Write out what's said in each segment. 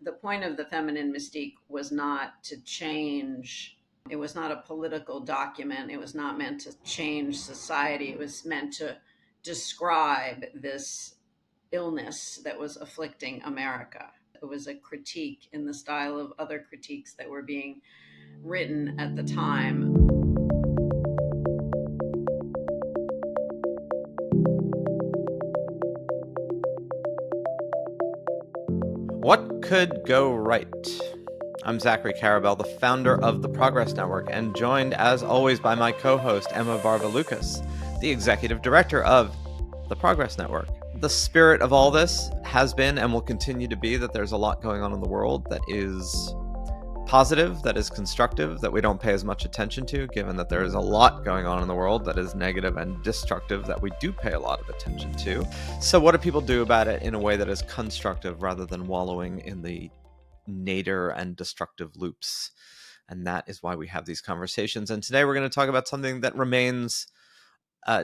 the point of the Feminine Mystique was not to change. It was not a political document. It was not meant to change society. It was meant to describe this illness that was afflicting America. It was a critique in the style of other critiques that were being written at the time. What could go right? I'm Zachary Karabell, the founder of the Progress Network, and joined as always by my co-host Emma Barba-Lucas, the executive director of the Progress Network. The spirit of all this has been and will continue to be that there's a lot going on in the world that is positive, that is constructive, that we don't pay as much attention to, given that there is a lot going on in the world that is negative and destructive that we do pay a lot of attention to. So what do people do about it in a way that is constructive rather than wallowing in the nadir and destructive loops? And that is why we have these conversations. And today we're going to talk about something that remains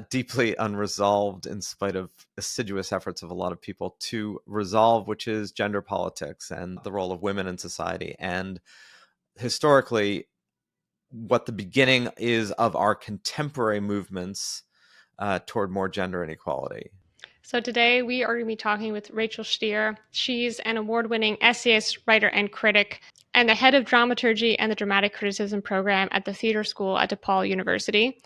deeply unresolved in spite of assiduous efforts of a lot of people to resolve, which is gender politics and the role of women in society, and historically what the beginning is of our contemporary movements toward more gender inequality. So today we are going to be talking with Rachel Shteir. She's an award-winning essayist, writer, and critic, and the head of dramaturgy and the dramatic criticism program at the theater school at DePaul University.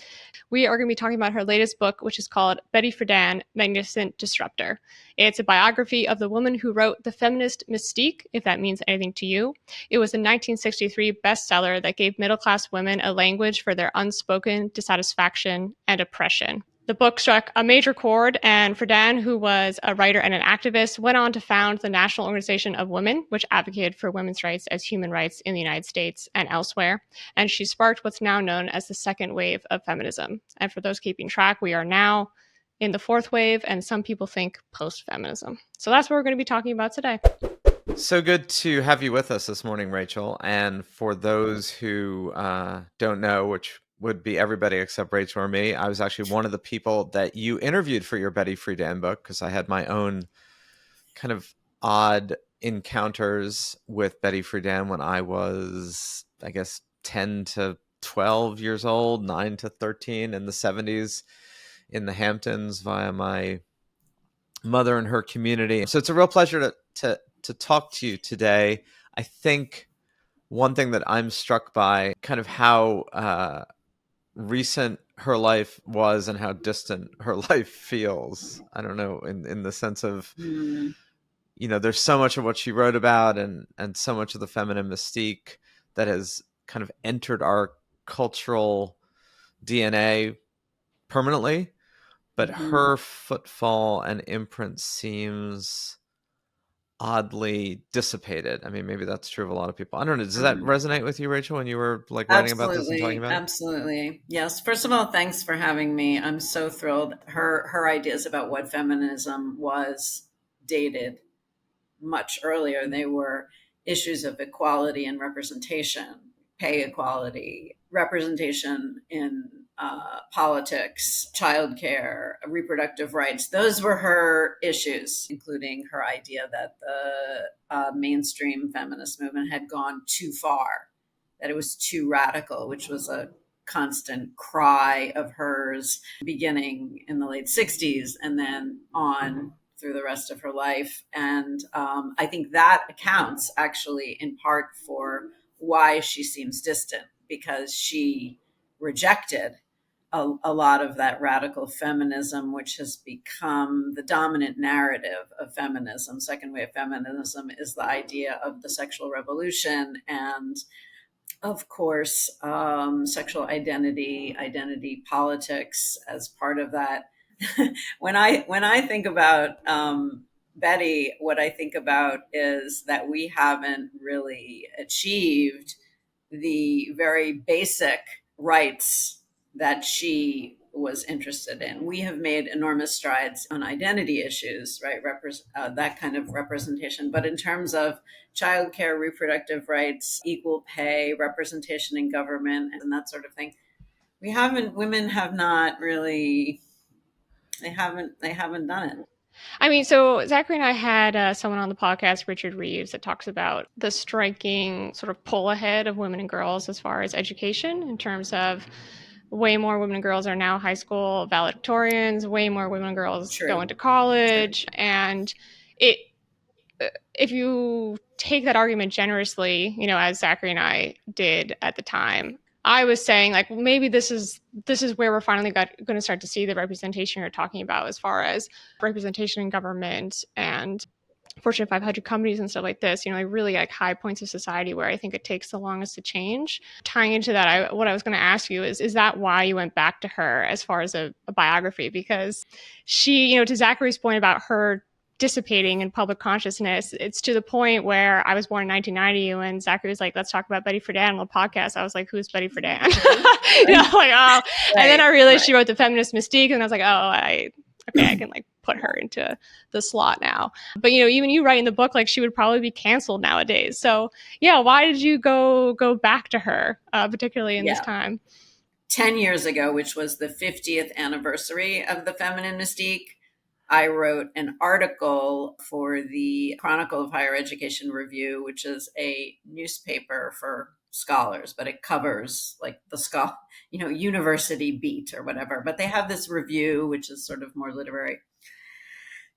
We are going to be talking about her latest book, which is called Betty Friedan, Magnificent Disruptor. It's a biography of the woman who wrote The Feminine Mystique, if that means anything to you. It was a 1963 bestseller that gave middle-class women a language for their unspoken dissatisfaction and oppression. The book struck a major chord, and Friedan, who was a writer and an activist, went on to found the National Organization of Women, which advocated for women's rights as human rights in the United States and elsewhere. And she sparked what's now known as the second wave of feminism. And for those keeping track, we are now in the fourth wave, and some people think post-feminism. So that's what we're going to be talking about today. So good to have you with us this morning, Rachel. And for those who don't know, which would be everybody except Rachel or me, I was actually one of the people that you interviewed for your Betty Friedan book, because I had my own kind of odd encounters with Betty Friedan when I was, I guess, 10 to 12 years old, 9 to 13 in the 70s in the Hamptons via my mother and her community. So it's a real pleasure to talk to you today. I think one thing that I'm struck by, kind of how recent her life was and how distant her life feels. I don't know, in the sense of, you know, there's so much of what she wrote about and so much of the feminine mystique that has kind of entered our cultural DNA permanently, but her footfall and imprint seems oddly dissipated. I mean, maybe that's true of a lot of people. I don't know. Does that resonate with you, Rachel, when you were like writing about this and talking about it? Absolutely. Yes. First of all, thanks for having me. I'm so thrilled. Her ideas about what feminism was dated much earlier. They were issues of equality and representation, pay equality, representation in politics, childcare, reproductive rights. Those were her issues, including her idea that the mainstream feminist movement had gone too far, that it was too radical, which was a constant cry of hers beginning in the late 60s and then on through the rest of her life. And I think that accounts actually in part for why she seems distant, because she rejected a lot of that radical feminism, which has become the dominant narrative of feminism. Second wave feminism is the idea of the sexual revolution and, of course, sexual identity politics as part of that. When I think about Betty, what I think about is that we haven't really achieved the very basic rights that she was interested in. We have made enormous strides on identity issues, right? That kind of representation. But in terms of childcare, reproductive rights, equal pay, representation in government, and that sort of thing, women have not really, they haven't done it. I mean, so Zachary and I had someone on the podcast, Richard Reeves, that talks about the striking sort of pull ahead of women and girls as far as education, in terms of way more women and girls are now high school valedictorians, way more women and girls go True. into college. And it, if you take that argument generously, as Zachary and I did at the time, I was saying, like, well, maybe this is where we're finally going to start to see the representation you're talking about, as far as representation in government and Fortune 500 companies and stuff like this, like really like high points of society where I think it takes the longest to change. Tying into that, what I was going to ask you is that why you went back to her as far as a biography? Because she, to Zachary's point about her dissipating in public consciousness, it's to the point where I was born in 1990 when Zachary was like, let's talk about Betty Friedan on the podcast. I was like, who's Betty Friedan? Like, oh. Right. And then I realized she wrote The Feminist Mystique, and I was like, I can like put her into the slot now. But even you write in the book, like, she would probably be canceled nowadays. So yeah, why did you go back to her, particularly in this time? 10 years ago, which was the 50th anniversary of The Feminine Mystique, I wrote an article for the Chronicle of Higher Education Review, which is a newspaper for scholars, but it covers like the university beat or whatever. But they have this review, which is sort of more literary.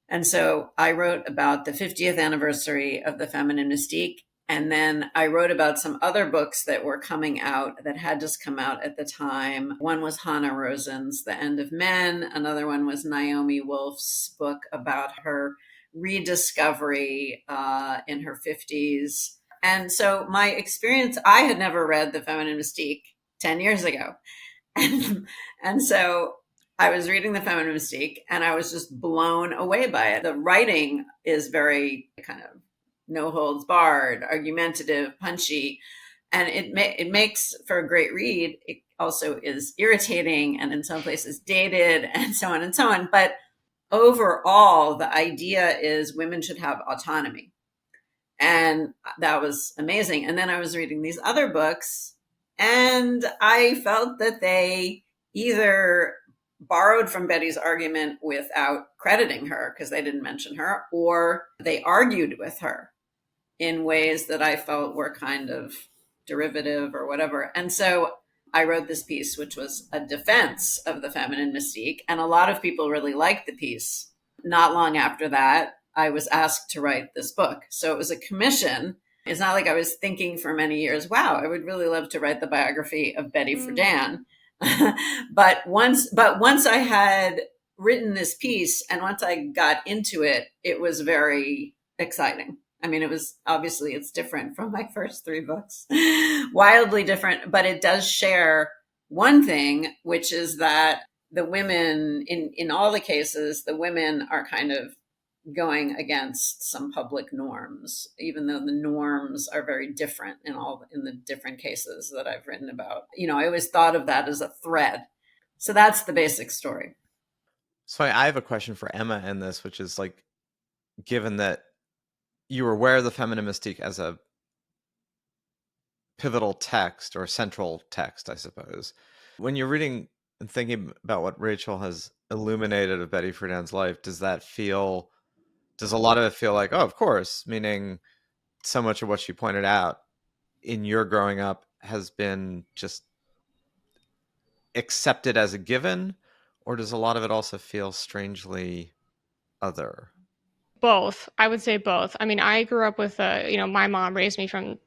And so I wrote about the 50th anniversary of The Feminine Mystique. And then I wrote about some other books that were coming out, that had just come out at the time. One was Hannah Rosen's The End of Men. Another one was Naomi Wolf's book about her rediscovery in her 50s. And so my experience, I had never read The Feminine Mystique 10 years ago. And so I was reading The Feminine Mystique and I was just blown away by it. The writing is very kind of no holds barred, argumentative, punchy, and it makes for a great read. It also is irritating and in some places dated and so on and so on. But overall, the idea is women should have autonomy. And that was amazing. And then I was reading these other books and I felt that they either borrowed from Betty's argument without crediting her because they didn't mention her, or they argued with her in ways that I felt were kind of derivative or whatever. And so I wrote this piece, which was a defense of The Feminine Mystique. And a lot of people really liked the piece. Not long after that, I was asked to write this book. So it was a commission. It's not like I was thinking for many years, wow, I would really love to write the biography of Betty Friedan. But once I had written this piece and once I got into it, it was very exciting. I mean, it's different from my first 3 books, wildly different, but it does share one thing, which is that the women, in all the cases, the women are kind of going against some public norms, even though the norms are very different in the different cases that I've written about. I always thought of that as a thread. So that's the basic story. So I have a question for Emma in this, which is like, given that you were aware of The Feminine Mystique as a pivotal text or central text, I suppose. When you're reading and thinking about what Rachel has illuminated of Betty Friedan's life, does a lot of it feel like, oh, of course, meaning so much of what she pointed out in your growing up has been just accepted as a given? Or does a lot of it also feel strangely other? Both. I would say both. I mean, I grew up with my mom raised me from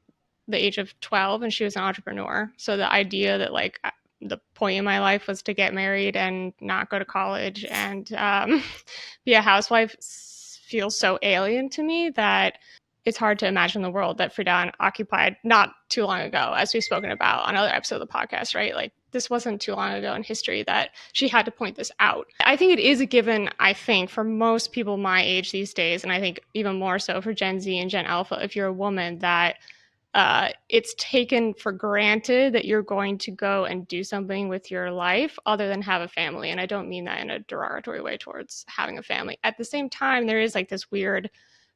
the age of 12 and she was an entrepreneur. So the idea that like the point in my life was to get married and not go to college and be a housewife feels so alien to me that it's hard to imagine the world that Friedan occupied not too long ago, as we've spoken about on other episodes of the podcast, right? Like, this wasn't too long ago in history that she had to point this out. I think it is a given, I think, for most people my age these days, and I think even more so for Gen Z and Gen Alpha, if you're a woman, that it's taken for granted that you're going to go and do something with your life other than have a family. And I don't mean that in a derogatory way towards having a family. At the same time, there is like this weird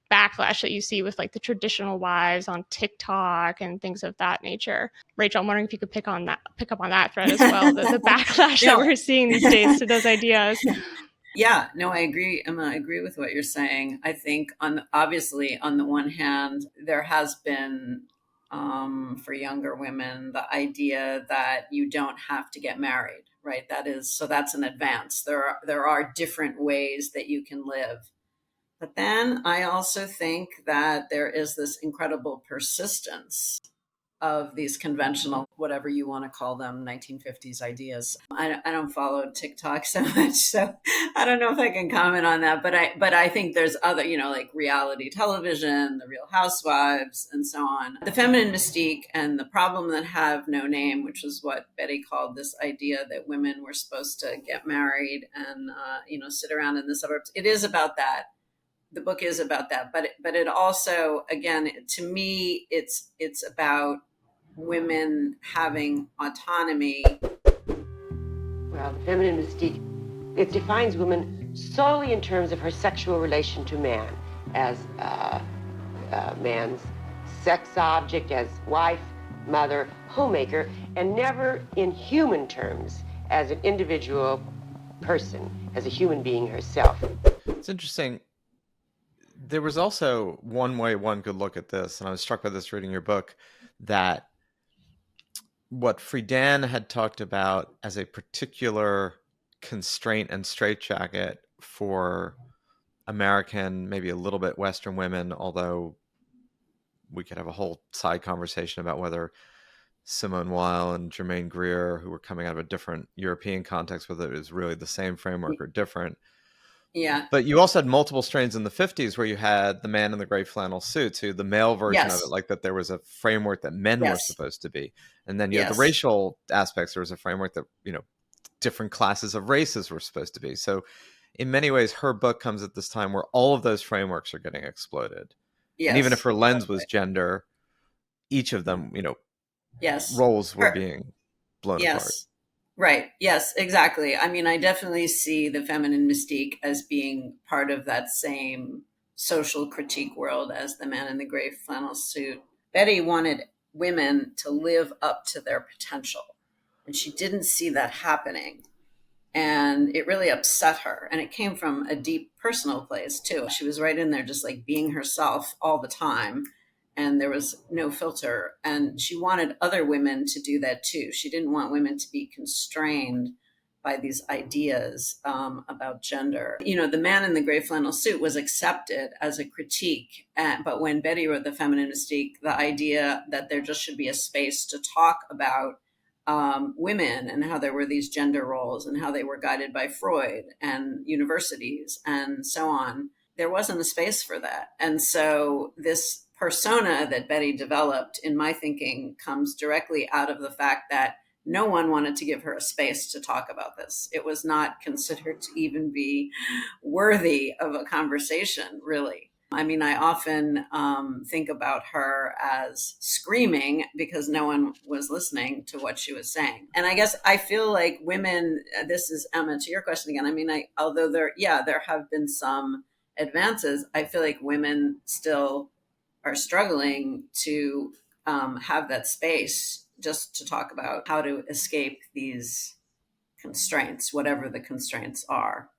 backlash that you see with like the traditional wives on TikTok and things of that nature. Rachel, I'm wondering if you could pick up on that thread as well, the backlash that we're seeing these days to those ideas. Yeah, no, I agree. Emma, I agree with what you're saying. I think obviously on the one hand, there has been for younger women the idea that you don't have to get married, right? That's an advance. There are different ways that you can live. But then I also think that there is this incredible persistence of these conventional, whatever you want to call them, 1950s ideas. I don't follow TikTok so much, so I don't know if I can comment on that. But I think there's other, like reality television, the Real Housewives, and so on. The feminine mystique and the problem that have no name, which is what Betty called this idea that women were supposed to get married and sit around in the suburbs. It is about that. The book is about that, but it also, again, to me, it's about women having autonomy. Well, the feminine mystique, it defines woman solely in terms of her sexual relation to man, as man's sex object, as wife, mother, homemaker, and never in human terms as an individual person, as a human being herself. It's interesting. There was also one way one could look at this, and I was struck by this reading your book, that what Friedan had talked about as a particular constraint and straitjacket for American, maybe a little bit Western women, although we could have a whole side conversation about whether Simone Weil and Germaine Greer, who were coming out of a different European context, whether it was really the same framework or different. Yeah. But you also had multiple strains in the 50s where you had the man in the gray flannel suits, who the male version of Yes. it, like that there was a framework that men were Yes. supposed to be. And then you had Yes. the racial aspects. There was a framework that, different classes of races were supposed to be. So in many ways, her book comes at this time where all of those frameworks are getting exploded. Yes. And even if her lens was gender, each of them, yes, roles were being blown apart. Yes. Right. Yes, exactly. I mean, I definitely see the feminine mystique as being part of that same social critique world as the man in the gray flannel suit. Betty wanted women to live up to their potential, and she didn't see that happening. And it really upset her. And it came from a deep personal place, too. She was right in there, just like being herself all the time. And there was no filter. And she wanted other women to do that, too. She didn't want women to be constrained by these ideas about gender. The man in the gray flannel suit was accepted as a critique. But when Betty wrote The Feminine Mystique, the idea that there just should be a space to talk about women and how there were these gender roles and how they were guided by Freud and universities and so on, there wasn't a space for that. And so this persona that Betty developed, in my thinking, comes directly out of the fact that no one wanted to give her a space to talk about this. It was not considered to even be worthy of a conversation, really. I mean, I often think about her as screaming because no one was listening to what she was saying. And I guess I feel like women, this is, Emma, to your question again. I mean, although there have been some advances, I feel like women still are struggling to have that space just to talk about how to escape these constraints, whatever the constraints are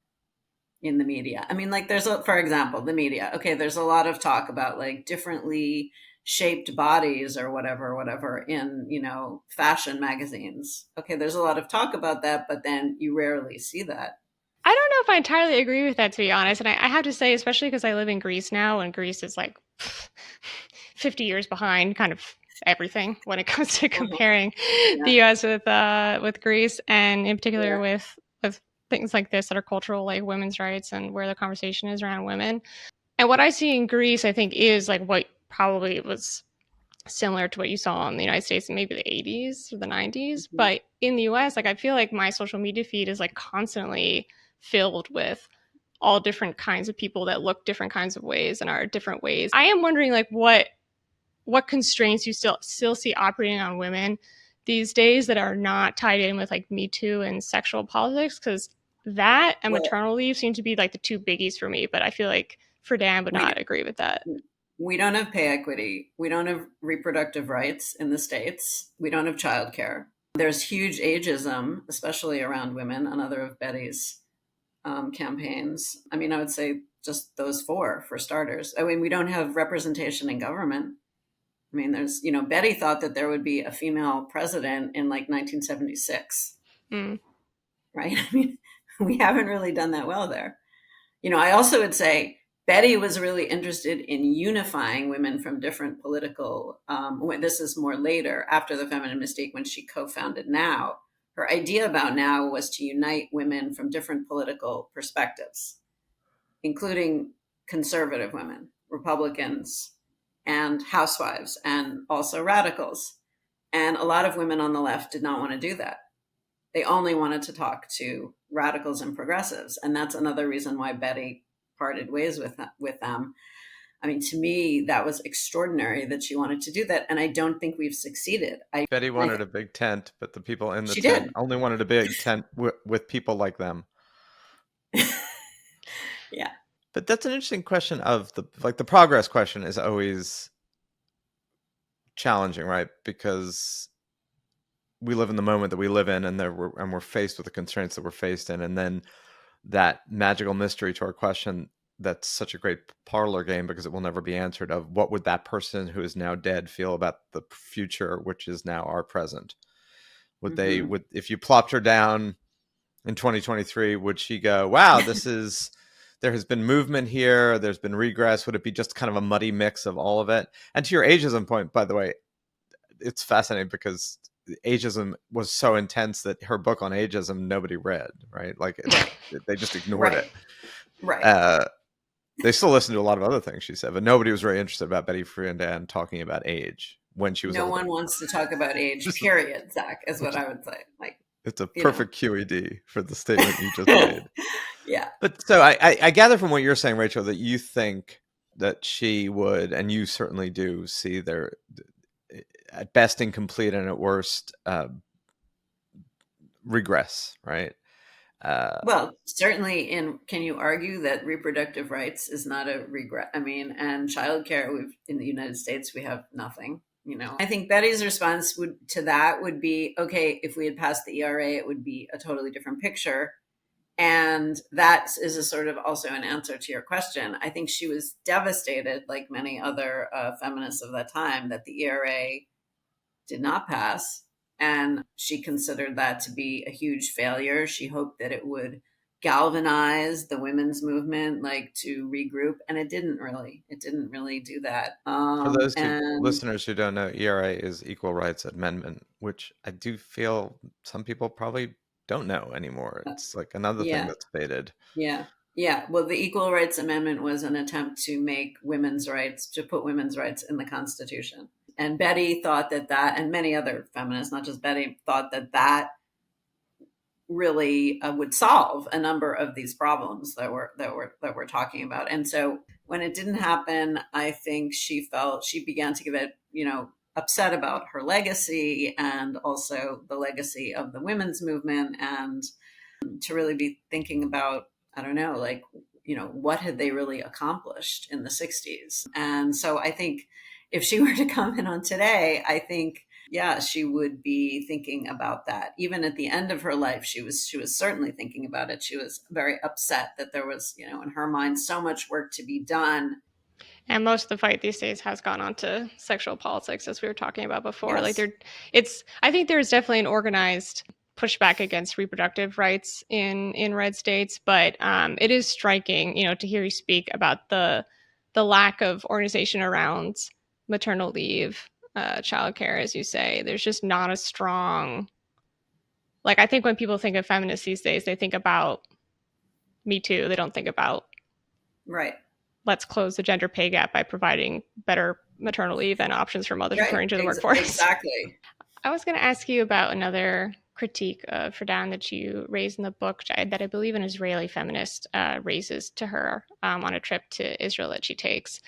in the media. I mean, like for example, the media. Okay, there's a lot of talk about like differently shaped bodies or whatever in, fashion magazines. Okay, there's a lot of talk about that, but then you rarely see that. I don't know if I entirely agree with that, to be honest. And I have to say, especially because I live in Greece now, and Greece is like 50 years behind kind of everything when it comes to comparing the US with Greece, and in particular with things like this that are cultural, like women's rights and where the conversation is around women. And what I see in Greece, I think, is like what probably was similar to what you saw in the United States in maybe the 80s or the 90s. Mm-hmm. But in the US, like I feel like my social media feed is like constantly filled with all different kinds of people that look different kinds of ways and are different ways. I am wondering like what constraints you still see operating on women these days that are not tied in with like Me Too and sexual politics, because that and maternal leave seem to be like the two biggies for me. But I feel like Friedan would not agree with that. We don't have pay equity. We don't have reproductive rights in the States. We don't have childcare. There's huge ageism, especially around women. Another of Betty's campaigns. I mean, I would say just those four for starters. I mean, we don't have representation in government. I mean, there's, Betty thought that there would be a female president in like 1976, right? I mean, we haven't really done that well there. I also would say Betty was really interested in unifying women from different political, this is more later, after the Feminine Mystique, when she co-founded Now. Her idea about Now was to unite women from different political perspectives, including conservative women, Republicans, and housewives, and also radicals. And a lot of women on the left did not want to do that. They only wanted to talk to radicals and progressives. And that's another reason why Betty parted ways with them. I mean, to me, that was extraordinary that she wanted to do that. And I don't think we've succeeded. Betty wanted a big tent, but the people in the She tent did. only wanted a big tent with people like them. Yeah. But that's an interesting question of the progress question is always challenging, right? Because we live in the moment that we live in, and we're faced with the constraints that we're faced in. And then that magical mystery to our question, that's such a great parlor game because it will never be answered, of what would that person who is now dead feel about the future, which is now our present? Would they, if you plopped her down in 2023, would she go, wow, there has been movement here, there's been regress? Would it be just kind of a muddy mix of all of it? And to your ageism point, by the way, it's fascinating because ageism was so intense that her book on ageism nobody read, right? Like they just ignored it. Right. They still listened to a lot of other things she said, but nobody was very interested about Betty Friedan talking about age when she was no older. one wants to talk about age, period, Zach, is what I would say. Like, it's a perfect QED for the statement you just made. Yeah. But so I gather from what you're saying, Rachel, that you think that she would, and you certainly do, see their, at best incomplete and at worst regress, right? Well, certainly can you argue that reproductive rights is not a regret? I mean, and childcare, in the United States, we have nothing, I think Betty's response to that would be, okay, if we had passed the ERA, it would be a totally different picture. And that is a sort of also an answer to your question. I think she was devastated, like many other feminists of that time, that the ERA did not pass. And she considered that to be a huge failure. She hoped that it would galvanize the women's movement, like to regroup. And it didn't really do that. For those listeners who don't know, ERA is Equal Rights Amendment, which I do feel some people probably don't know anymore. It's like another thing that's faded. Yeah. Well, the Equal Rights Amendment was an attempt to put women's rights in the Constitution. And Betty thought that, and many other feminists, not just Betty, thought that really would solve a number of these problems that we're talking about. And so when it didn't happen, I think she began to get, upset about her legacy and also the legacy of the women's movement, and to really be thinking about, I don't know, like, what had they really accomplished in the 60s? And so I think if she were to come in on today, I think, she would be thinking about that. Even at the end of her life, she was certainly thinking about it. She was very upset that there was, in her mind, so much work to be done. And most of the fight these days has gone on to sexual politics, as we were talking about before. Yes. I think there's definitely an organized pushback against reproductive rights in red states, but it is striking, to hear you speak about the lack of organization around maternal leave, childcare, as you say. There's just not a strong, I think when people think of feminists these days, they think about Me Too. They don't think about, right, let's close the gender pay gap by providing better maternal leave and options for mothers returning to the workforce. Exactly. I was going to ask you about another critique of Friedan that you raised in the book, that I believe an Israeli feminist raises to her on a trip to Israel that she takes.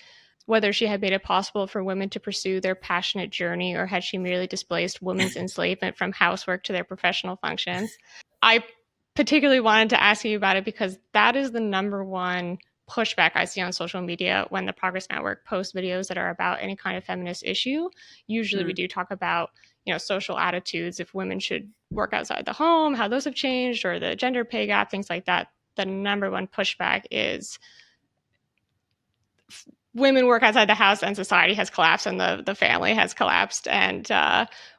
Whether she had made it possible for women to pursue their passionate journey, or had she merely displaced women's enslavement from housework to their professional functions. I particularly wanted to ask you about it because that is the number one pushback I see on social media when the Progress Network posts videos that are about any kind of feminist issue. Usually we do talk about, social attitudes, if women should work outside the home, how those have changed, or the gender pay gap, things like that. the number one pushback is women work outside the house and society has collapsed and the family has collapsed, and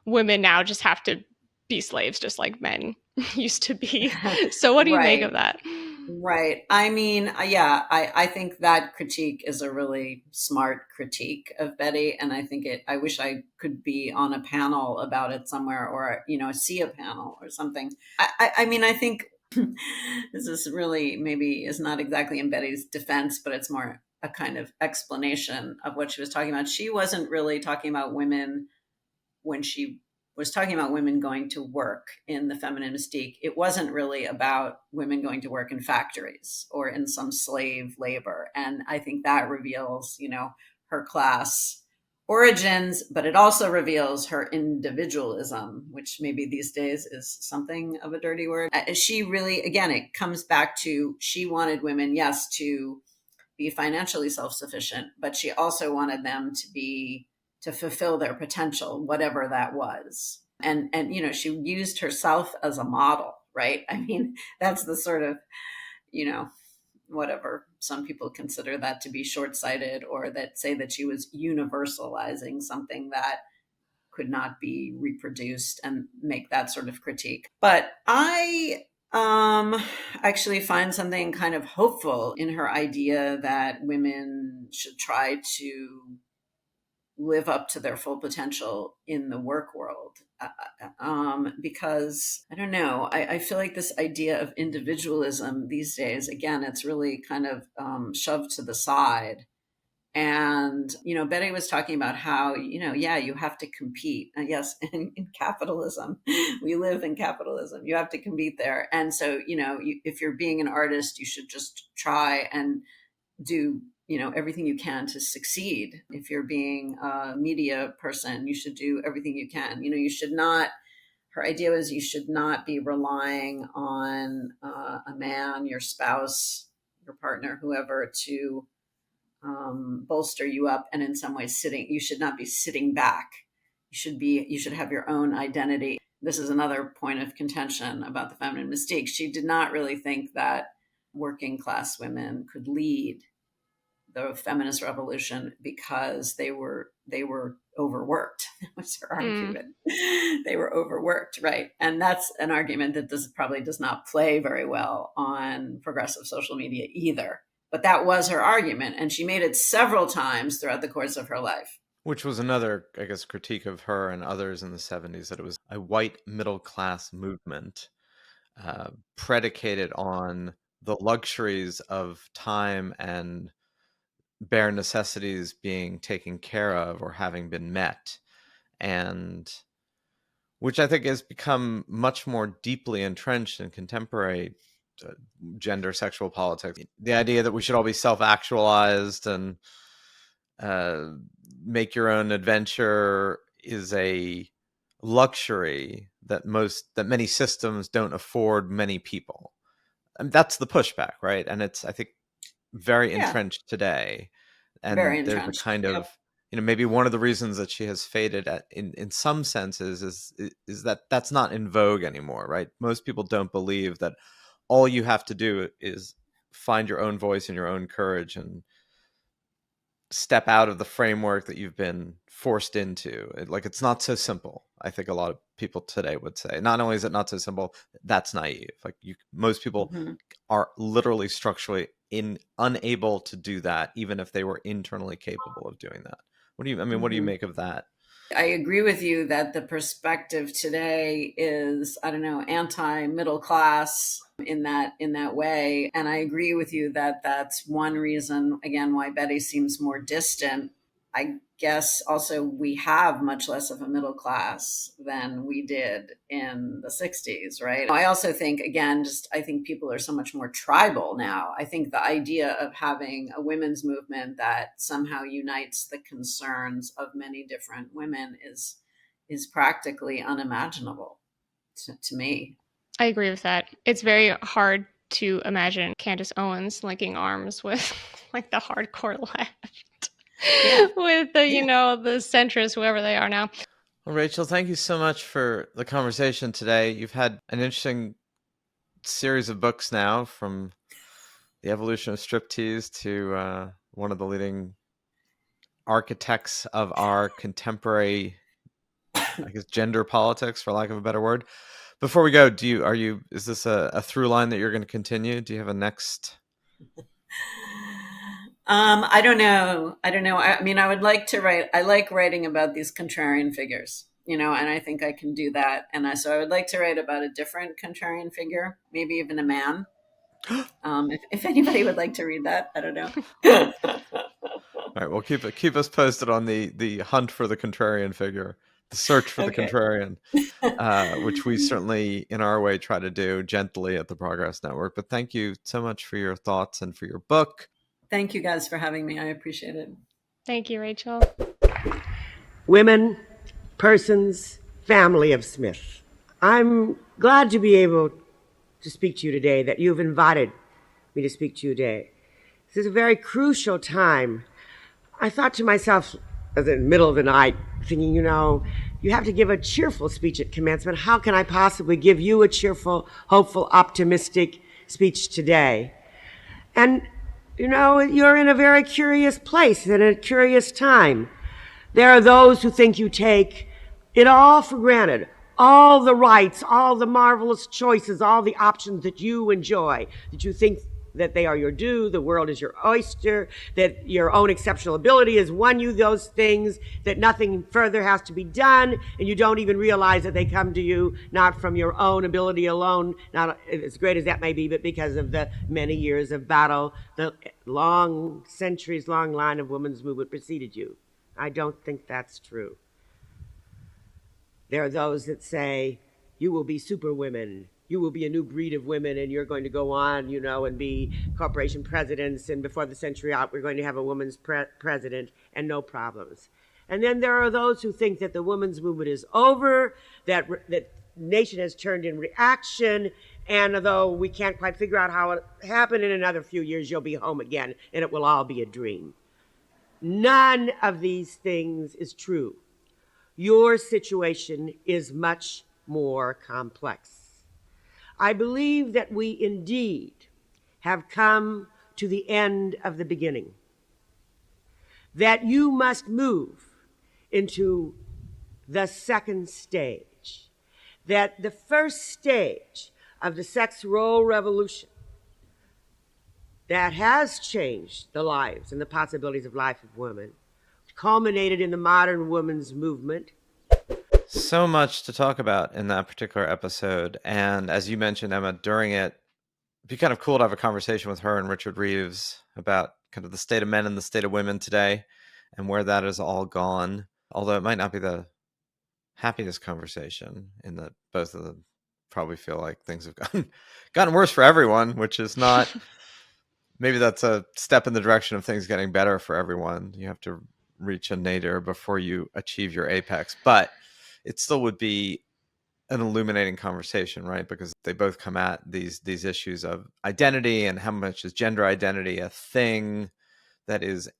women now just have to be slaves just like men used to be. So what do you make of Right. that? Right. I mean, yeah, I think that critique is a really smart critique of Betty. And I wish I could be on a panel about it somewhere, or, see a panel or something. I mean, I think this is really maybe is not exactly in Betty's defense, but it's more a kind of explanation of what she was talking about. She wasn't really talking about women when she was talking about women going to work in the Feminine Mystique. It wasn't really about women going to work in factories or in some slave labor. And I think that reveals, her class origins, but it also reveals her individualism, which maybe these days is something of a dirty word. She really, again, it comes back to she wanted women, yes, to be financially self-sufficient, but she also wanted them to fulfill their potential, whatever that was. And she used herself as a model, right? I mean, that's the sort of, whatever some people consider that to be short-sighted, or that say that she was universalizing something that could not be reproduced, and make that sort of critique. But I actually find something kind of hopeful in her idea that women should try to live up to their full potential in the work world. Because I don't know, I feel like this idea of individualism these days, again, it's really kind of shoved to the side. And, Betty was talking about how, yeah, you have to compete. Yes, in capitalism, we live in capitalism. You have to compete there. And so, if you're being an artist, you should just try and do, everything you can to succeed. If you're being a media person, you should do everything you can. You should not, her idea was you should not be relying on a man, your spouse, your partner, whoever, to bolster you up, and in some ways you should not be sitting back. You should have your own identity. This is another point of contention about the Feminine Mystique. She did not really think that working class women could lead the feminist revolution because they were overworked. That was her argument. They were overworked, right? And that's an argument that probably does not play very well on progressive social media either. But that was her argument, and she made it several times throughout the course of her life. Which was another, I guess, critique of her and others in the 70s, that it was a white middle class movement predicated on the luxuries of time and bare necessities being taken care of or having been met. And which I think has become much more deeply entrenched in contemporary gender, sexual politics. The idea that we should all be self-actualized and make your own adventure is a luxury that many systems don't afford many people. And that's the pushback, right? And it's, I think, very entrenched today. And very there's entrenched. a kind of, maybe one of the reasons that she has faded in some senses is that that's not in vogue anymore, right? Most people don't believe that all you have to do is find your own voice and your own courage and step out of the framework that you've been forced into. It's not so simple. I think a lot of people today would say, not only is it not so simple, that's naive. Most people are literally structurally unable to do that, even if they were internally capable of doing that. What do you make of that? I agree with you that the perspective today is, I don't know, anti-middle class in that way. And I agree with you that that's one reason, again, why Betty seems more distant. I guess also we have much less of a middle class than we did in the 60s, right? I also think, again, I think people are so much more tribal now. I think the idea of having a women's movement that somehow unites the concerns of many different women is practically unimaginable to me. I agree with that. It's very hard to imagine Candace Owens linking arms with the hardcore left. With the the centrists, whoever they are now. Well, Rachel, thank you so much for the conversation today. You've had an interesting series of books now, from the evolution of striptease to one of the leading architects of our contemporary, I guess, gender politics, for lack of a better word. Before we go, is this a through line that you're going to continue? Do you have a next? I don't know. I mean, I would like to write. I like writing about these contrarian figures, and I think I can do that. So I would like to write about a different contrarian figure, maybe even a man. If anybody would like to read that, I don't know. All right, well, keep us posted on the hunt for the contrarian figure, the search for the contrarian, which we certainly, in our way, try to do gently at the Progress Network. But thank you so much for your thoughts and for your book. Thank you guys for having me. I appreciate it. Thank you, Rachel. Women, persons, family of Smith. I'm glad to be able to speak to you today, that you've invited me to speak to you today. This is a very crucial time. I thought to myself, in the middle of the night, thinking, you have to give a cheerful speech at commencement. How can I possibly give you a cheerful, hopeful, optimistic speech today? And, you're in a very curious place and a curious time. There are those who think you take it all for granted, all the rights, all the marvelous choices, all the options that you enjoy, that you think that they are your due, the world is your oyster, that your own exceptional ability has won you those things, that nothing further has to be done, and you don't even realize that they come to you not from your own ability alone, not as great as that may be, but because of the many years of battle, the centuries-long line of women's movement preceded you. I don't think that's true. There are those that say, you will be superwomen. You will be a new breed of women, and you're going to go on, and be corporation presidents. And before the century out, we're going to have a woman's president and no problems. And then there are those who think that the women's movement is over, that nation has turned in reaction, and although we can't quite figure out how it happened, in another few years you'll be home again, and it will all be a dream. None of these things is true. Your situation is much more complex. I believe that we indeed have come to the end of the beginning. That you must move into the second stage. That the first stage of the sex role revolution that has changed the lives and the possibilities of life of women, culminated in the modern women's movement. So much to talk about in that particular episode. And as you mentioned, Emma, during it, it'd be kind of cool to have a conversation with her and Richard Reeves about kind of the state of men and the state of women today and where that has all gone. Although it might not be the happiest conversation, in that both of them probably feel like things have gotten worse for everyone, which is not, maybe that's a step in the direction of things getting better for everyone. You have to reach a nadir before you achieve your apex, but it still would be an illuminating conversation, right? Because they both come at these issues of identity and how much is gender identity a thing that is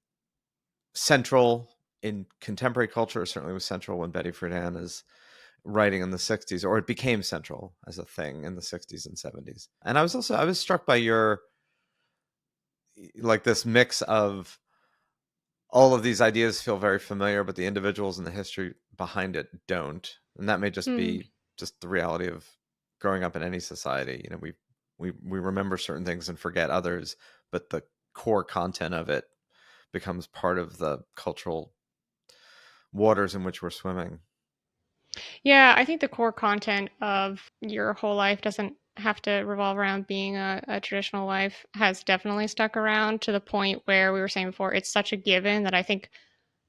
central in contemporary culture. It certainly was central when Betty Friedan is writing in the 60s, or it became central as a thing in the 60s and 70s. And I was struck by your, like, this mix of all of these ideas feel very familiar, but the individuals and the history behind it don't. And that may just be just the reality of growing up in any society. We remember certain things and forget others, but the core content of it becomes part of the cultural waters in which we're swimming. Yeah, I think the core content of your whole life doesn't have to revolve around being a traditional wife, has definitely stuck around to the point where we were saying before, it's such a given that I think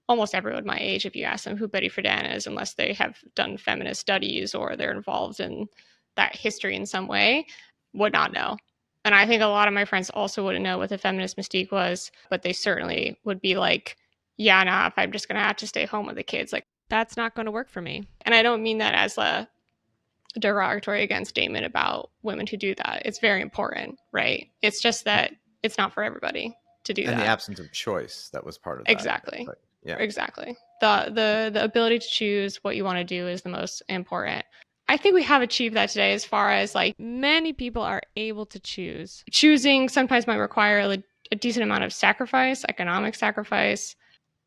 almost everyone my age, if you ask them who Betty Friedan is, unless they have done feminist studies or they're involved in that history in some way, would not know. And I think a lot of my friends also wouldn't know what the feminist mystique was, but they certainly would be like, yeah, nah, if I'm just going to have to stay home with the kids, like, that's not going to work for me. And I don't mean that as a derogatory against statement about women who do that. It's very important, right? It's just that it's not for everybody to do that. And the absence of choice, that was part of that. Exactly. But, yeah. Exactly. The ability to choose what you want to do is the most important. I think we have achieved that today, as far as like many people are able to choose. Choosing sometimes might require a decent amount of sacrifice, economic sacrifice.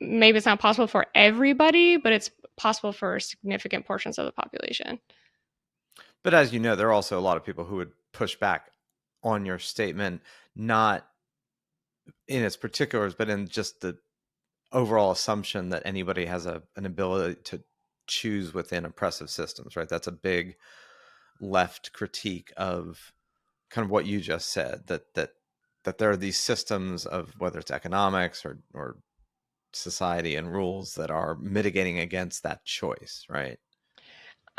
Maybe it's not possible for everybody, but it's possible for significant portions of the population. But as you know, there are also a lot of people who would push back on your statement, not in its particulars, but in just the overall assumption that anybody has an ability to choose within oppressive systems, right? That's a big left critique of kind of what you just said, that there are these systems of, whether it's economics or society and rules, that are mitigating against that choice, right?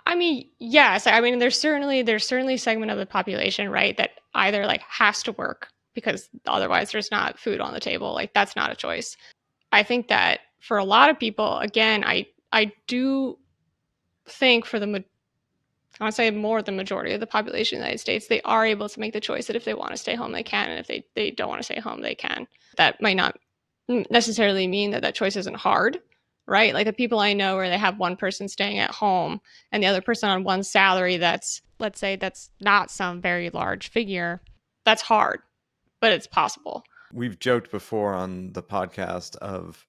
I mean, yes. I mean, there's certainly a segment of the population, right, that either like has to work because otherwise there's not food on the table. Like that's not a choice. I think that for a lot of people, again, I do think for I want to say more than the majority of the population of the United States, they are able to make the choice that if they want to stay home, they can, and if they don't want to stay home, they can. That might not necessarily mean that choice isn't hard, right? Like the people I know where they have one person staying at home and the other person on one salary that's, let's say, that's not some very large figure, that's hard, but it's possible. We've joked before on the podcast of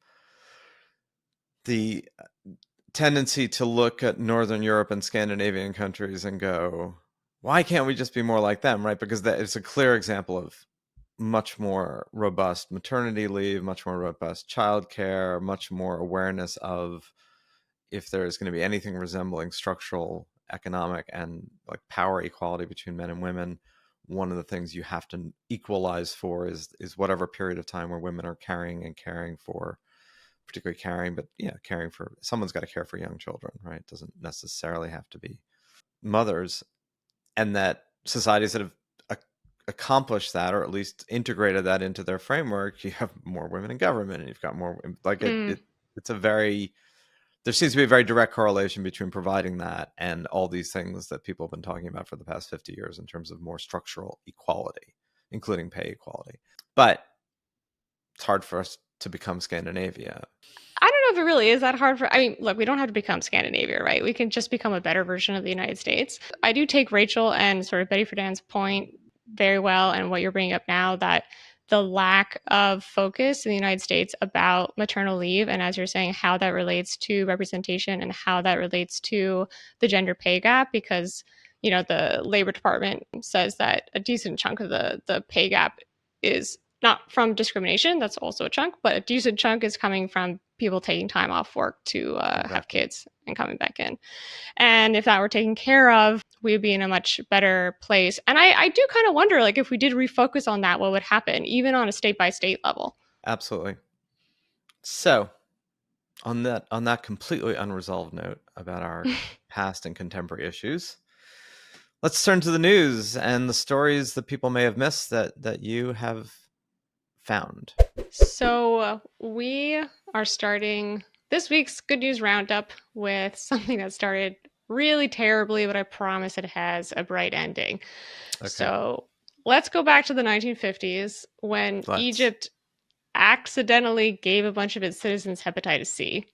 the tendency to look at Northern Europe and Scandinavian countries and go, why can't we just be more like them, right? Because it's a clear example of much more robust maternity leave, much more robust childcare, much more awareness of, if there is going to be anything resembling structural economic and like power equality between men and women, one of the things you have to equalize for is whatever period of time where women are carrying and caring for, particularly caring, but yeah, caring for, someone's got to care for young children, right? It doesn't necessarily have to be mothers. And that societies that have accomplished that, or at least integrated that into their framework, you have more women in government, and you've got more, like it's a very, there seems to be a very direct correlation between providing that and all these things that people have been talking about for the past 50 years in terms of more structural equality, including pay equality. But it's hard for us to become Scandinavia. I don't know if it really is that hard for, I mean, look, we don't have to become Scandinavia, right? We can just become a better version of the United States. I do take Rachel and sort of Betty Friedan's point very well, and what you're bringing up now, that the lack of focus in the United States about maternal leave, and as you're saying, how that relates to representation and how that relates to the gender pay gap, because, you know, the Labor Department says that a decent chunk of the pay gap is not from discrimination, that's also a chunk, but a decent chunk is coming from people taking time off work to have kids and coming back in. And if that were taken care of, we would be in a much better place. And I do kind of wonder, like, if we did refocus on that, what would happen, even on a state-by-state level? Absolutely. So, on that completely unresolved note about our past and contemporary issues, let's turn to the news and the stories that people may have missed that you have found. So we are starting this week's Good News Roundup with something that started really terribly, but I promise it has a bright ending. Okay. So let's go back to the 1950s when Egypt accidentally gave a bunch of its citizens hepatitis C.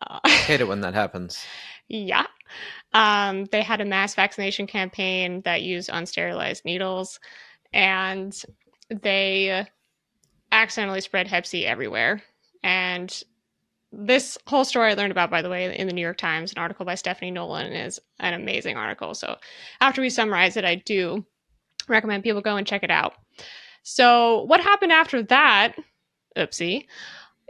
I hate it when that happens. Yeah. They had a mass vaccination campaign that used unsterilized needles, and they accidentally spread Hep C everywhere. And this whole story I learned about, by the way, in the New York Times, an article by Stephanie Nolan, is an amazing article. So after we summarize it, I do recommend people go and check it out. So what happened after that, oopsie,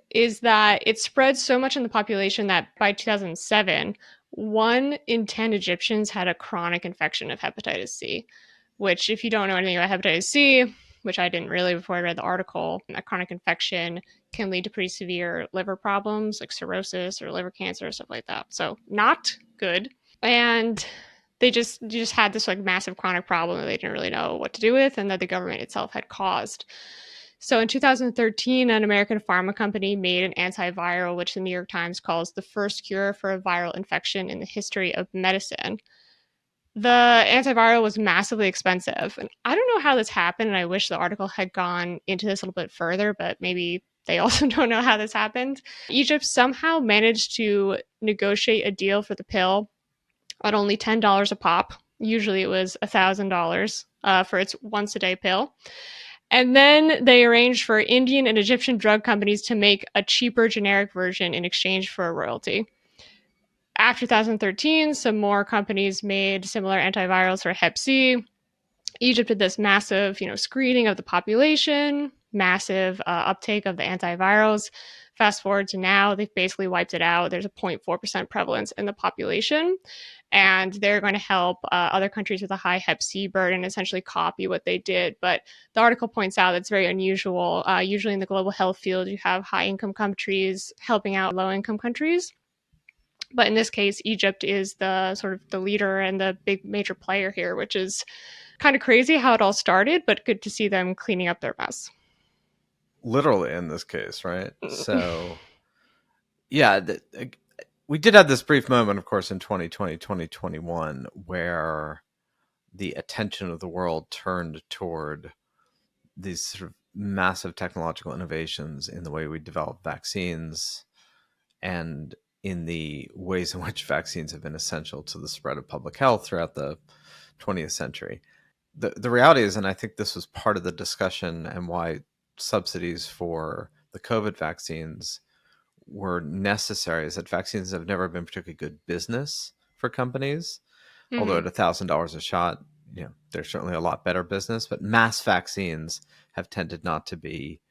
is that it spread so much in the population that by 2007, 1 in 10 Egyptians had a chronic infection of hepatitis C, which, if you don't know anything about hepatitis C, which I didn't really before I read the article, a chronic infection can lead to pretty severe liver problems like cirrhosis or liver cancer, stuff like that. So not good. And they just had this like massive chronic problem that they didn't really know what to do with, and that the government itself had caused. So in 2013, an American pharma company made an antiviral, which the New York Times calls the first cure for a viral infection in the history of medicine. The antiviral was massively expensive. And I don't know how this happened, and I wish the article had gone into this a little bit further, but maybe they also don't know how this happened. Egypt somehow managed to negotiate a deal for the pill at only $10 a pop. Usually it was $1,000 for its once-a-day pill. And then they arranged for Indian and Egyptian drug companies to make a cheaper generic version in exchange for a royalty. After 2013, some more companies made similar antivirals for Hep C. Egypt did this massive, screening of the population, massive uptake of the antivirals. Fast forward to now, they've basically wiped it out. There's a 0.4% prevalence in the population, and they're going to help other countries with a high Hep C burden essentially copy what they did. But the article points out that's very unusual. Usually in the global health field, you have high-income countries helping out low-income countries. But in this case, Egypt is the sort of the leader and the big major player here, which is kind of crazy how it all started, but good to see them cleaning up their mess. Literally in this case, right? So, yeah, we did have this brief moment, of course, in 2020, 2021, where the attention of the world turned toward these sort of massive technological innovations in the way we develop vaccines and in the ways in which vaccines have been essential to the spread of public health throughout the 20th century. The reality is, and I think this was part of the discussion and why subsidies for the COVID vaccines were necessary, is that vaccines have never been particularly good business for companies. Mm-hmm. Although at $1,000 a shot, they're certainly a lot better business, but mass vaccines have tended not to be,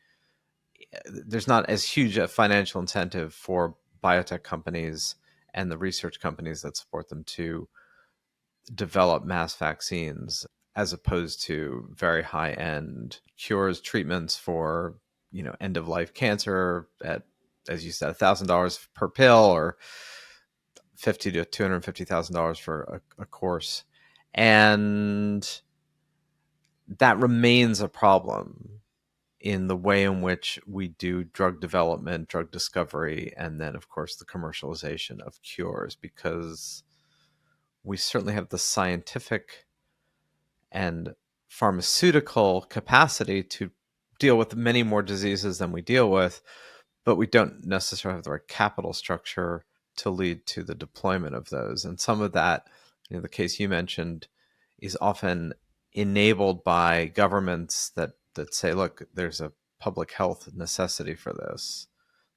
there's not as huge a financial incentive for biotech companies and the research companies that support them to develop mass vaccines, as opposed to very high-end cures, treatments for, end-of-life cancer at, as you said, $1,000 per pill, or $50,000 to $250,000 for a course. And that remains a problem in the way in which we do drug development, drug discovery, and then, of course, the commercialization of cures, because we certainly have the scientific and pharmaceutical capacity to deal with many more diseases than we deal with, but we don't necessarily have the right capital structure to lead to the deployment of those. And some of that, the case you mentioned, is often enabled by governments that say, look, there's a public health necessity for this,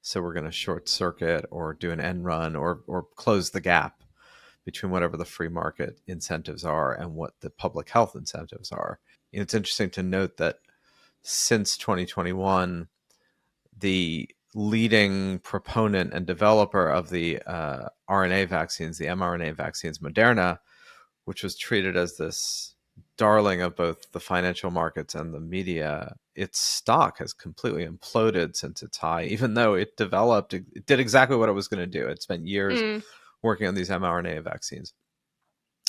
so we're going to short circuit or do an end run or close the gap between whatever the free market incentives are and what the public health incentives are. It's interesting to note that since 2021, the leading proponent and developer of the RNA vaccines, the mRNA vaccines, Moderna, which was treated as this darling of both the financial markets and the media, its stock has completely imploded since its high, even though it did exactly what it was going to do. It spent years working on these mRNA vaccines.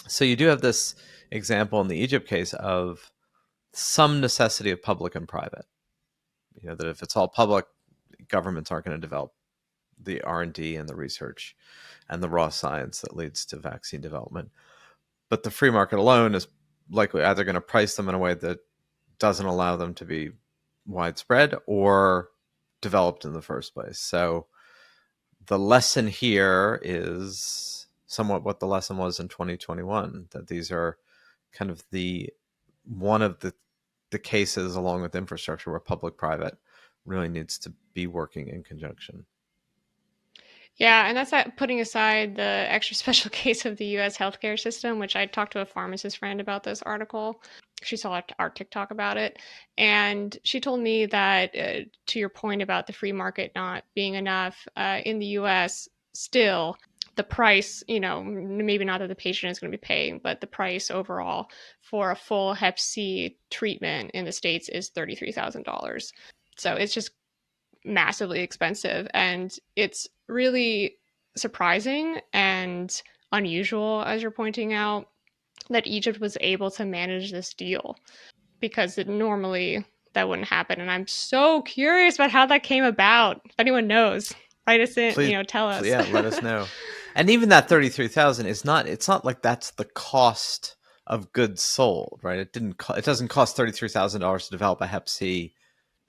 So you do have this example in the Egypt case of some necessity of public and private. That if it's all public, governments aren't going to develop the R&D and the research and the raw science that leads to vaccine development. But the free market alone is likely either going to price them in a way that doesn't allow them to be widespread or developed in the first place. So the lesson here is somewhat what the lesson was in 2021, that these are kind of one of the cases, along with infrastructure, where public-private really needs to be working in conjunction. Yeah, and that's putting aside the extra special case of the U.S. healthcare system, which I talked to a pharmacist friend about this article. She saw our TikTok about it, and she told me that, to your point about the free market not being enough, in the U.S. still, the price, maybe not that the patient is going to be paying, but the price overall for a full Hep C treatment in the States is $33,000. So it's just massively expensive, and it's really surprising and unusual, as you're pointing out, that Egypt was able to manage this deal, because normally that wouldn't happen. And I'm so curious about how that came about. If anyone knows, write us in. Please, tell us. Yeah, let us know. And even that 33,000 is not. It's not like that's the cost of goods sold, right? It doesn't cost $33,000 to develop a Hep C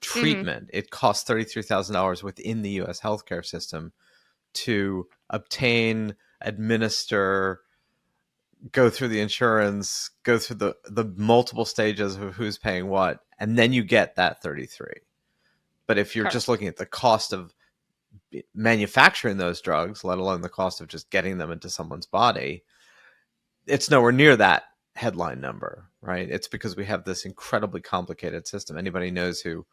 treatment. Mm-hmm. It costs $33,000 within the U.S. healthcare system to obtain, administer, go through the insurance, go through the multiple stages of who's paying what, and then you get that 33. But if you're just looking at the cost of manufacturing those drugs, let alone the cost of just getting them into someone's body, it's nowhere near that headline number, right? It's because we have this incredibly complicated system. Anybody knows who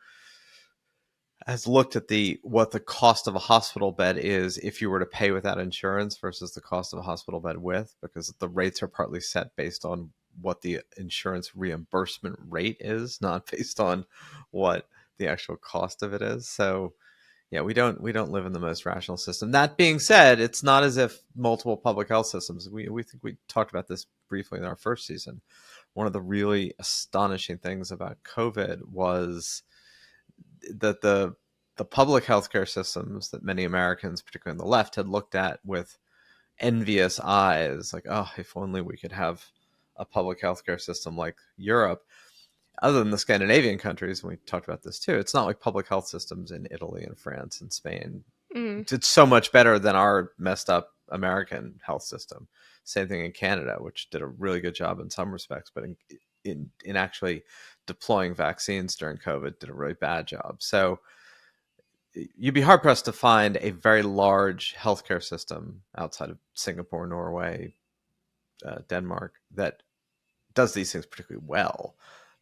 has looked at what the cost of a hospital bed is if you were to pay without insurance versus the cost of a hospital bed with, because the rates are partly set based on what the insurance reimbursement rate is, not based on what the actual cost of it is. So yeah, we don't live in the most rational system. That being said, it's not as if multiple public health systems, we think we talked about this briefly in our first season. One of the really astonishing things about COVID was that the public healthcare systems that many Americans, particularly on the left, had looked at with envious eyes, like, oh, if only we could have a public healthcare system like Europe. Other than the Scandinavian countries, and we talked about this too, it's not like public health systems in Italy and France and Spain did so much better than our messed up American health system. Same thing in Canada, which did a really good job in some respects, but in actually deploying vaccines during COVID, did a really bad job. So you'd be hard pressed to find a very large healthcare system outside of Singapore, Norway, Denmark that does these things particularly well.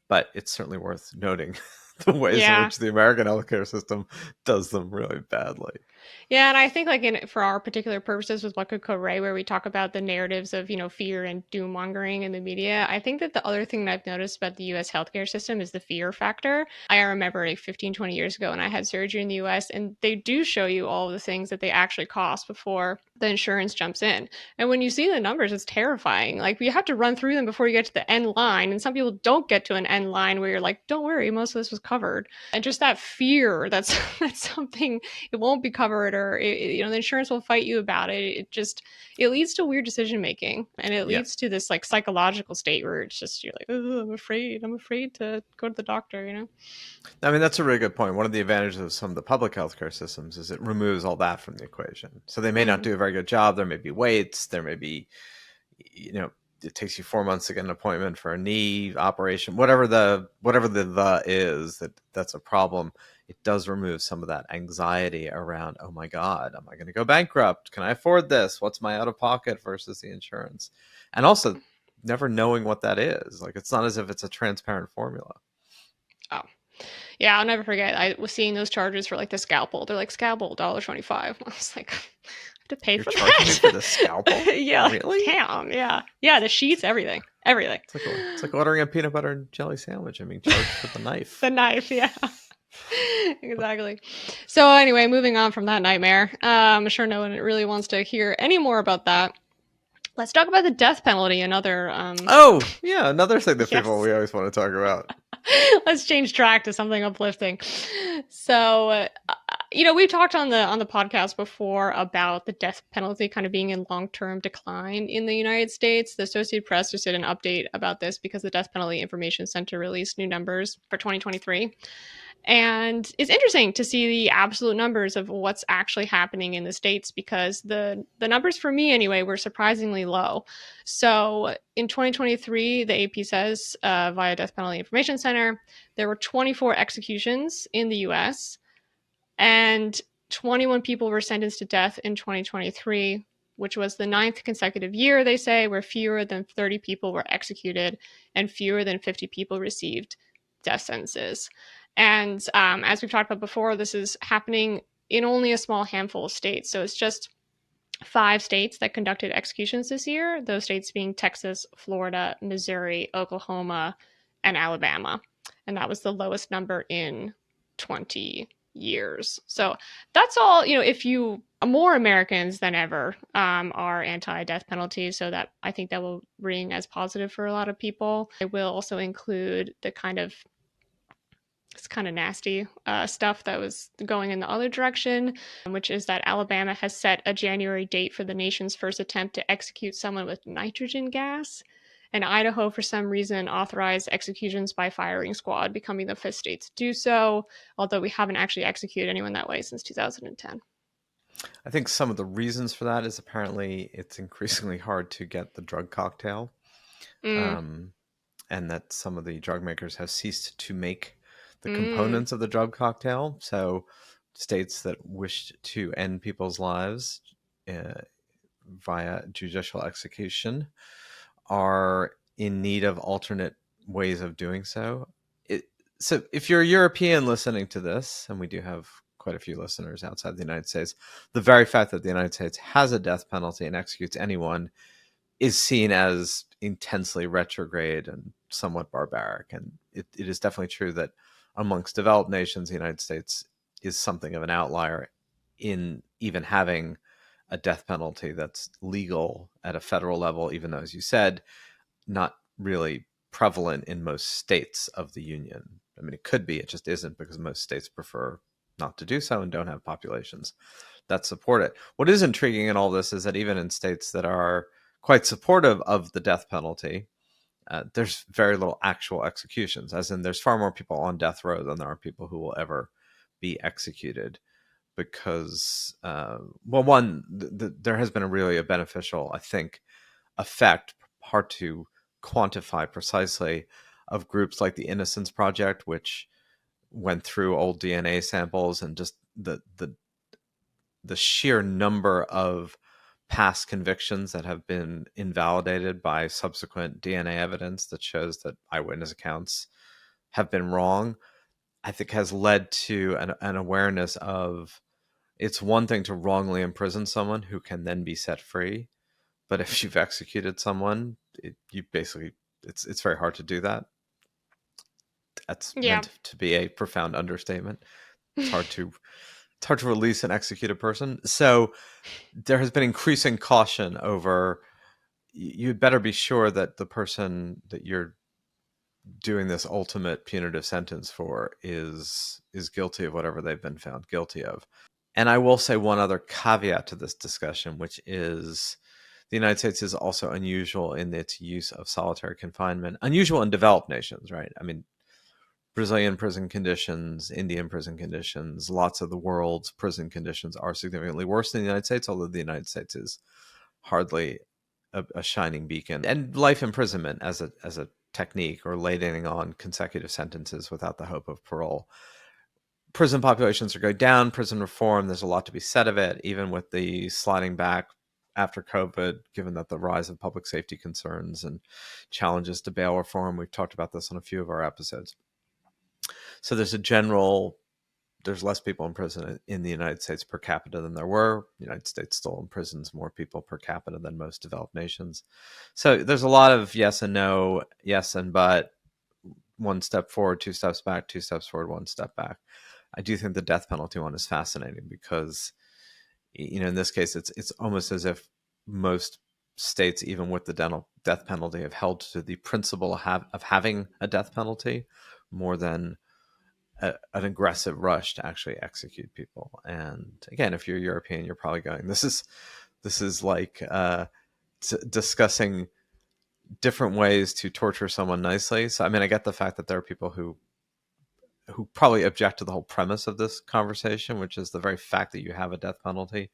But it's certainly worth noting the ways in which the American healthcare system does them really badly. Yeah, and I think like for our particular purposes with What Could Go Right, where we talk about the narratives of, fear and doom mongering in the media, I think that the other thing that I've noticed about the US healthcare system is the fear factor. I remember like 15, 20 years ago when I had surgery in the US, and they do show you all of the things that they actually cost before the insurance jumps in. And when you see the numbers, it's terrifying. Like you have to run through them before you get to the end line. And some people don't get to an end line where you're like, don't worry, most of this was covered. And just that fear, that's something, it won't be covered, or the insurance will fight you about it. It leads to weird decision making, and it leads to this like psychological state where it's just, you're like, oh, I'm afraid to go to the doctor. I mean, that's a really good point. One of the advantages of some of the public healthcare systems is it removes all that from the equation. So they may not do a very good job. There may be waits. There may be, it takes you 4 months to get an appointment for a knee operation, whatever the is that's a problem. It does remove some of that anxiety around, oh my God, am I going to go bankrupt? Can I afford this? What's my out of pocket versus the insurance? And also never knowing what that is. Like, it's not as if it's a transparent formula. Oh, yeah. I'll never forget. I was seeing those charges for like the scalpel. They're like, scalpel, $1.25. I was like, I have to pay You're for charging that. me for the scalpel? Yeah. Really? Damn. Yeah. Yeah. The sheets, everything. It's like ordering a peanut butter and jelly sandwich. I mean, charge for the knife. The knife. Yeah. Exactly. So anyway, moving on from that nightmare, I'm sure no one really wants to hear any more about that. Let's talk about the death penalty. Another another thing that people we always want to talk about. Let's change track to something uplifting. So we've talked on the podcast before about the death penalty kind of being in long-term decline in the United States. The Associated Press just did an update about this because the Death Penalty Information Center released new numbers for 2023. And it's interesting to see the absolute numbers of what's actually happening in the States, because the numbers for me anyway were surprisingly low. So in 2023, the AP says via Death Penalty Information Center, there were 24 executions in the US, and 21 people were sentenced to death in 2023, which was the 9th consecutive year, they say, where fewer than 30 people were executed and fewer than 50 people received death sentences. And as we've talked about before, this is happening in only a small handful of states. So it's just 5 states that conducted executions this year, those states being Texas, Florida, Missouri, Oklahoma, and Alabama. And that was the lowest number in 20 years. So that's all, if more Americans than ever are anti-death penalty. So that, I think that will ring as positive for a lot of people. It will also include the it's kind of nasty stuff that was going in the other direction, which is that Alabama has set a January date for the nation's first attempt to execute someone with nitrogen gas. And Idaho, for some reason, authorized executions by firing squad, becoming the 5th state to do so, although we haven't actually executed anyone that way since 2010. I think some of the reasons for that is apparently it's increasingly hard to get the drug cocktail, Mm, and that some of the drug makers have ceased to make the mm, components of the drug cocktail. So states that wish to end people's lives uh, via judicial execution are in need of alternate ways of doing so. So if you're a European listening to this, and we do have quite a few listeners outside the United States, the very fact that the United States has a death penalty and executes anyone is seen as intensely retrograde and somewhat barbaric. And it is definitely true that amongst developed nations, the United States is something of an outlier in even having a death penalty that's legal at a federal level, even though, as you said, not really prevalent in most states of the union. I mean, it could be, it just isn't, because most states prefer not to do so and don't have populations that support it. What is intriguing in all this is that even in states that are quite supportive of the death penalty, there's very little actual executions, as in there's far more people on death row than there are people who will ever be executed. Because, well, one, there has been a beneficial, I think, effect, hard to quantify precisely, of groups like the Innocence Project, which went through old DNA samples, and just the sheer number of past convictions that have been invalidated by subsequent DNA evidence that shows that eyewitness accounts have been wrong, I think has led to an awareness of, it's one thing to wrongly imprison someone who can then be set free, but if you've executed someone, you basically, it's very hard to do that. That's yeah. meant to be a profound understatement. It's hard to release an executed person. So there has been increasing caution over, you'd better be sure that the person that you're doing this ultimate punitive sentence for is guilty of whatever they've been found guilty of. And I will say one other caveat to this discussion, which is the United States is also unusual in its use of solitary confinement. Unusual in developed nations, right? I mean, Brazilian prison conditions, Indian prison conditions, lots of the world's prison conditions are significantly worse than the United States, although the United States is hardly a shining beacon. And life imprisonment as a technique, or laying on consecutive sentences without the hope of parole. Prison populations are going down. Prison reform, there's a lot to be said of it, even with the sliding back after COVID, given that the rise of public safety concerns and challenges to bail reform. We've talked about this on a few of our episodes. So there's less people in prison in the United States per capita than there were. The United States still imprisons more people per capita than most developed nations. So there's a lot of yes and no, yes and but, one step forward, two steps back, two steps forward, one step back. I do think the death penalty one is fascinating because, in this case, it's almost as if most states, even with the death penalty, have held to the principle of having a death penalty more than an aggressive rush to actually execute people. And again, if you're European, you're probably going, this is like discussing different ways to torture someone nicely. So I mean, I get the fact that there are people who probably object to the whole premise of this conversation, which is the very fact that you have a death penalty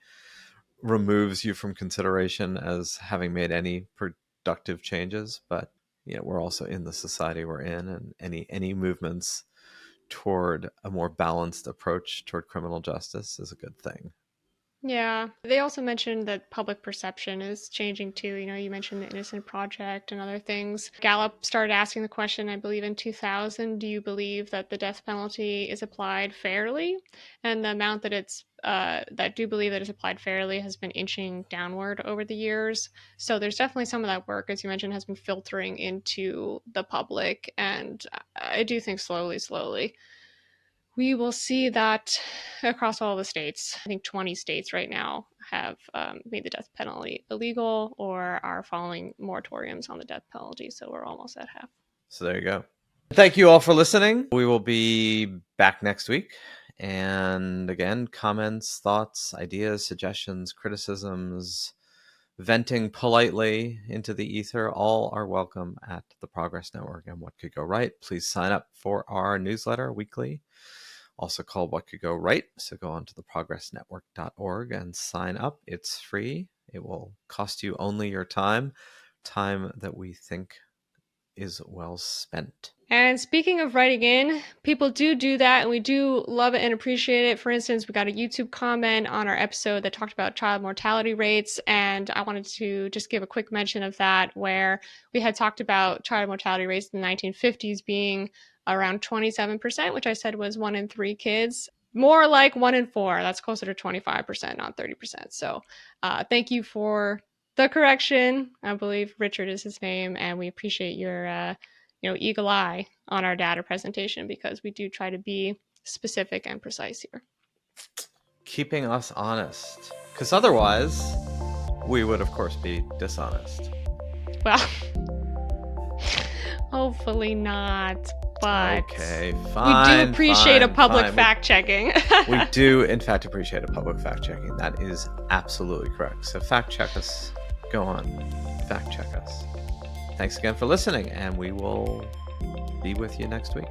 removes you from consideration as having made any productive changes. But we're also in the society we're in, and any movements toward a more balanced approach toward criminal justice is a good thing. Yeah. They also mentioned that public perception is changing too. You mentioned the Innocent Project and other things. Gallup started asking the question, I believe in 2000, do you believe that the death penalty is applied fairly? And the amount that do believe that it's applied fairly has been inching downward over the years. So there's definitely some of that work, as you mentioned, has been filtering into the public. And I do think slowly, we will see that across all the states. I think 20 states right now have made the death penalty illegal or are following moratoriums on the death penalty. So we're almost at half. So there you go. Thank you all for listening. We will be back next week. And again, comments, thoughts, ideas, suggestions, criticisms, venting politely into the ether, all are welcome at the Progress Network. And what could go right? Please sign up for our newsletter weekly. also called What Could Go Right. So go on to theprogressnetwork.org and sign up. It's free. It will cost you only your time that we think is well spent. And speaking of writing in, people do that, and we do love it and appreciate it. For instance, we got a YouTube comment on our episode that talked about child mortality rates, and I wanted to just give a quick mention of that, where we had talked about child mortality rates in the 1950s being around 27%, which I said was 1 in 3 kids. More like 1 in 4. That's closer to 25%, not 30%. So thank you for the correction. I believe Richard is his name, and we appreciate your eagle eye on our data presentation, because we do try to be specific and precise here. Keeping us honest, because otherwise we would, of course, be dishonest. Well, hopefully not, but okay, fine. We do appreciate a public fact-checking. We do, in fact, appreciate a public fact-checking. That is absolutely correct. So fact-check us. Go on, fact-check us. Thanks again for listening, and we will be with you next week.